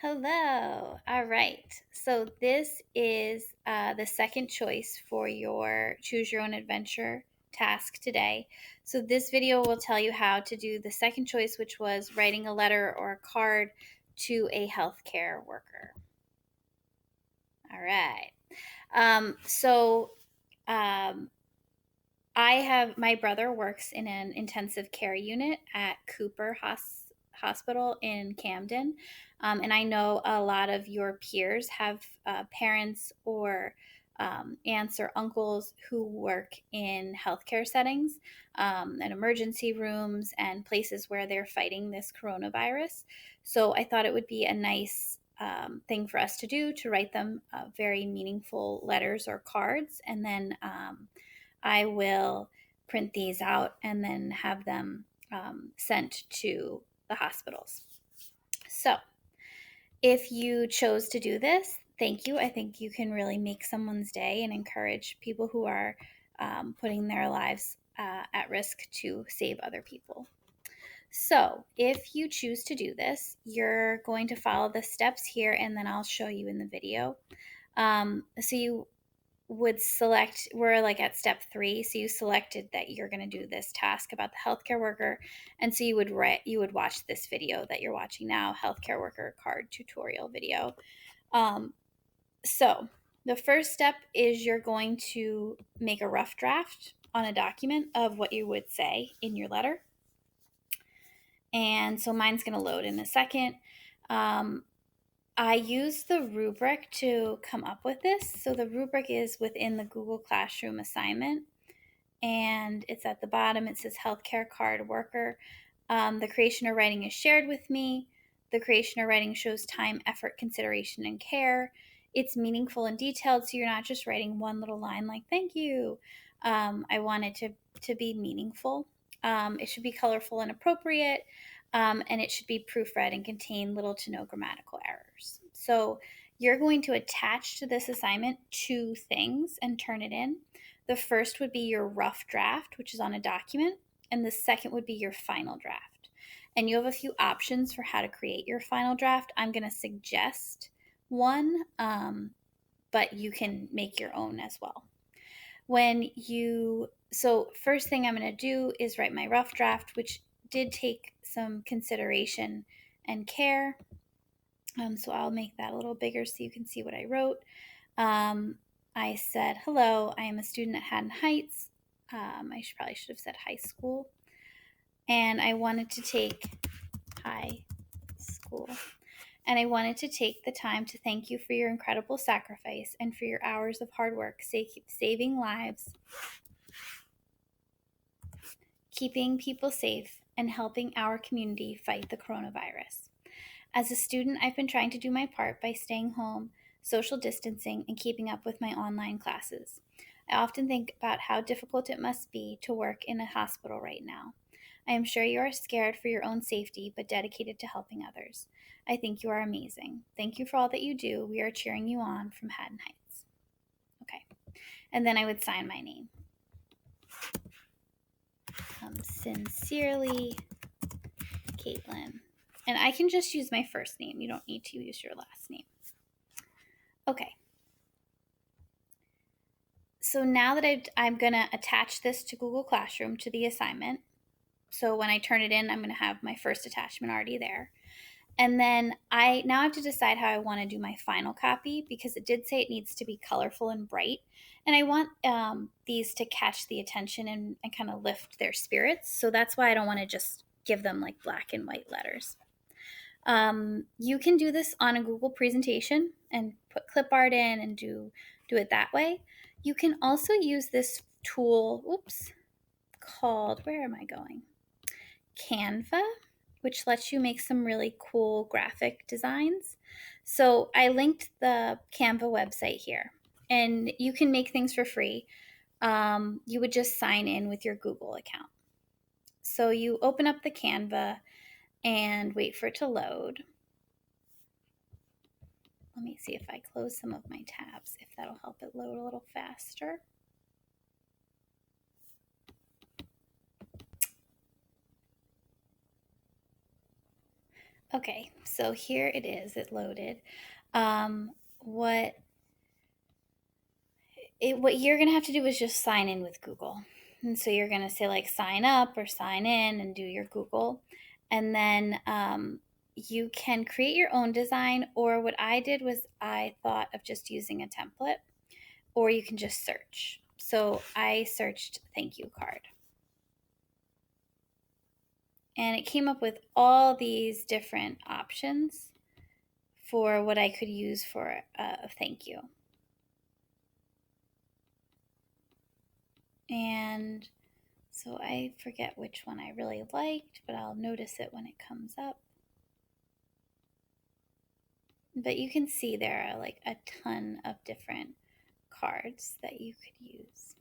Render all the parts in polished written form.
Hello. All right. So this is the second choice for your Choose Your Own Adventure task today. So this video will tell you how to do the second choice, which was writing a letter or a card to a healthcare worker. All right. So um, my brother works in an intensive care unit at Cooper Hospital in Camden. And I know a lot of your peers have parents or aunts or uncles who work in healthcare settings and emergency rooms and places where they're fighting this coronavirus. So I thought it would be a nice thing for us to do to write them very meaningful letters or cards. And then I will print these out and then have them sent to the hospitals. So, if you chose to do this, thank you. I think you can really make someone's day and encourage people who are putting their lives at risk to save other people. So, if you choose to do this, you're going to follow the steps here and then I'll show you in the video. So, you would select, we're like at step 3, so you selected that you're going to do this task about the healthcare worker, and so you would watch this video that you're watching now, healthcare worker card tutorial video. So the first step is you're going to make a rough draft on a document of what you would say in your letter, and so mine's going to load in a second. I used the rubric to come up with this. So the rubric is within the Google Classroom assignment, and it's at the bottom. It says healthcare card worker. The creation or writing is shared with me. The creation or writing shows time, effort, consideration, and care. It's meaningful and detailed, so you're not just writing one little line like "thank you." I want it to be meaningful. It should be colorful and appropriate, and it should be proofread and contain little to no grammatical errors. So you're going to attach to this assignment 2 things and turn it in. The first would be your rough draft, which is on a document, and the second would be your final draft. And you have a few options for how to create your final draft. I'm going to suggest one, but you can make your own as well. So first thing I'm going to do is write my rough draft, which did take some consideration and care. So I'll make that a little bigger so you can see what I wrote. I said, hello, I am a student at Haddon Heights. I probably should have said high school. And I wanted to take high school. And I wanted to take the time to thank you for your incredible sacrifice and for your hours of hard work saving lives, keeping people safe, and helping our community fight the coronavirus. As a student, I've been trying to do my part by staying home, social distancing, and keeping up with my online classes. I often think about how difficult it must be to work in a hospital right now. I am sure you are scared for your own safety, but dedicated to helping others. I think you are amazing. Thank you for all that you do. We are cheering you on from Haddon Heights. Okay. And then I would sign my name. Sincerely, Caitlin. And I can just use my first name. You don't need to use your last name. Okay. So now that I'm going to attach this to Google Classroom to the assignment. So when I turn it in, I'm going to have my first attachment already there. And then I now have to decide how I want to do my final copy, because it did say it needs to be colorful and bright. And I want these to catch the attention and kind of lift their spirits. So that's why I don't want to just give them like black and white letters. You can do this on a Google presentation and put clip art in and do it that way. You can also use this tool, called, where am I going? Canva, which lets you make some really cool graphic designs. So I linked the Canva website here, and you can make things for free. You would just sign in with your Google account. So you open up the Canva and wait for it to load. Let me see if I close some of my tabs, if that'll help it load a little faster. Okay, so here it is. It loaded. What you're gonna have to do is just sign in with Google. And so you're gonna say like sign up or sign in and do your Google. And then you can create your own design, or what I did was I thought of just using a template, or you can just search. So I searched thank you card. And it came up with all these different options for what I could use for a thank you. And so I forget which one I really liked, but I'll notice it when it comes up. But you can see there are like a ton of different cards that you could use.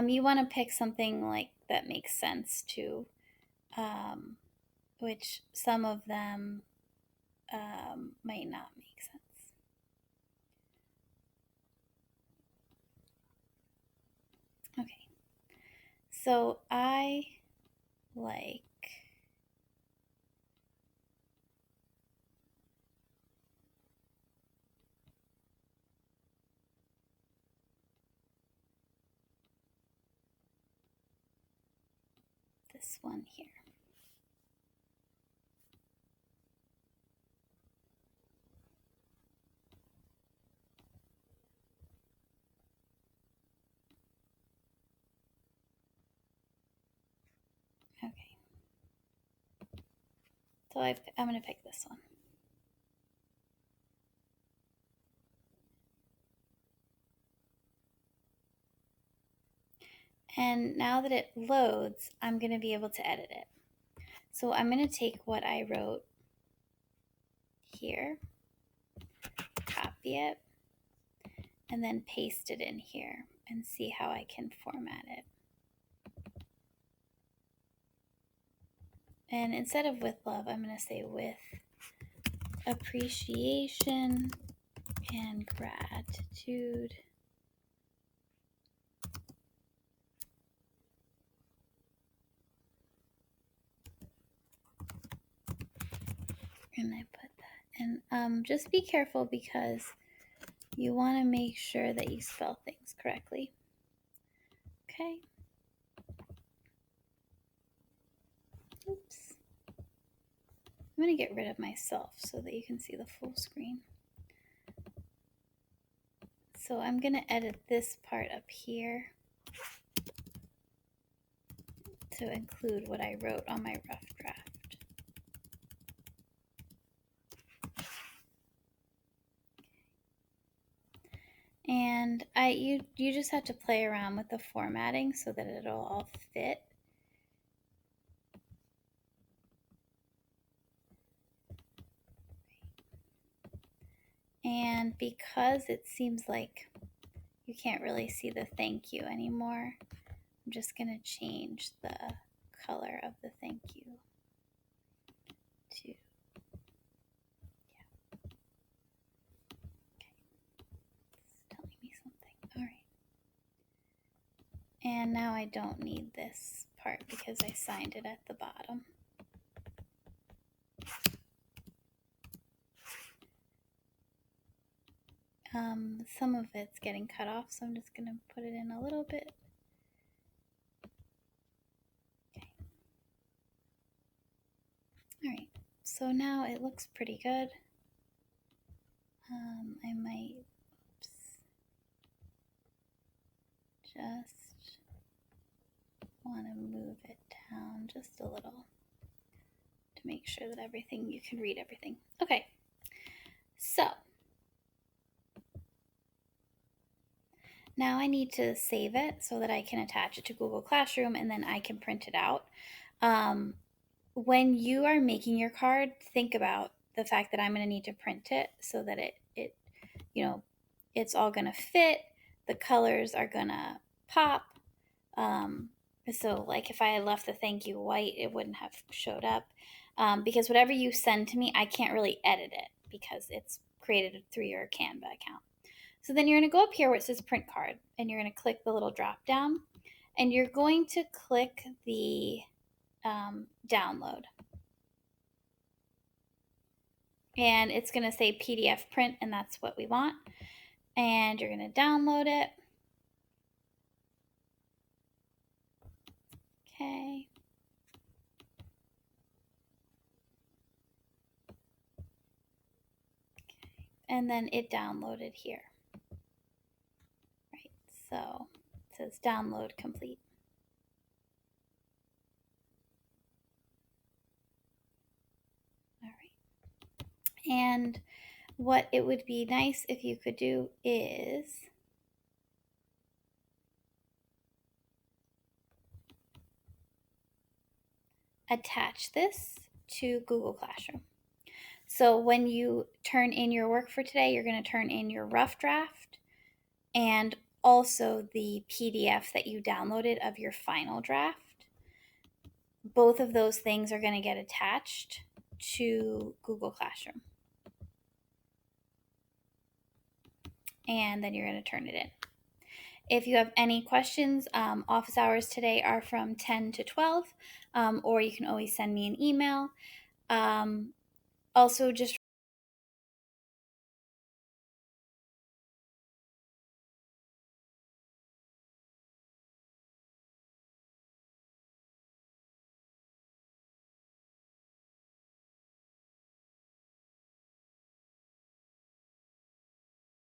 You want to pick something like that makes sense too, which some of them might not make sense. Okay, so I like this one here. Okay, so I'm going to pick this one. And now that it loads, I'm going to be able to edit it. So I'm going to take what I wrote here, copy it, and then paste it in here and see how I can format it. And instead of with love, I'm going to say with appreciation and gratitude. And I put that. And just be careful because you want to make sure that you spell things correctly. Okay. Oops. I'm going to get rid of myself so that you can see the full screen. So I'm going to edit this part up here to include what I wrote on my rough draft. And you just have to play around with the formatting so that it'll all fit. And because it seems like you can't really see the thank you anymore, I'm just going to change the color of the thank you to, yeah. Okay. It's telling me something. All right. And now I don't need this part because I signed it at the bottom. Some of it's getting cut off, so I'm just going to put it in a little bit. Okay. All right, so now it looks pretty good. I might, just want to move it down just a little to make sure that everything, you can read everything. Okay, so now I need to save it so that I can attach it to Google Classroom and then I can print it out. When you are making your card, think about the fact that I'm going to need to print it so that it you know, it's all going to fit. The colors are going to pop. So like if I had left the thank you white, it wouldn't have showed up. Because whatever you send to me, I can't really edit it because it's created through your Canva account. So then you're going to go up here where it says print card, and you're going to click the little drop down, and you're going to click the download. And it's going to say PDF print, and that's what we want. And you're going to download it. Okay. And then it downloaded here. Right, so it says download complete. All right. And what it would be nice if you could do is attach this to Google Classroom. So when you turn in your work for today, you're going to turn in your rough draft and also the PDF that you downloaded of your final draft. Both of those things are going to get attached to Google Classroom. And then you're going to turn it in. If you have any questions, office hours today are from 10 to 12, or you can always send me an email. Also, just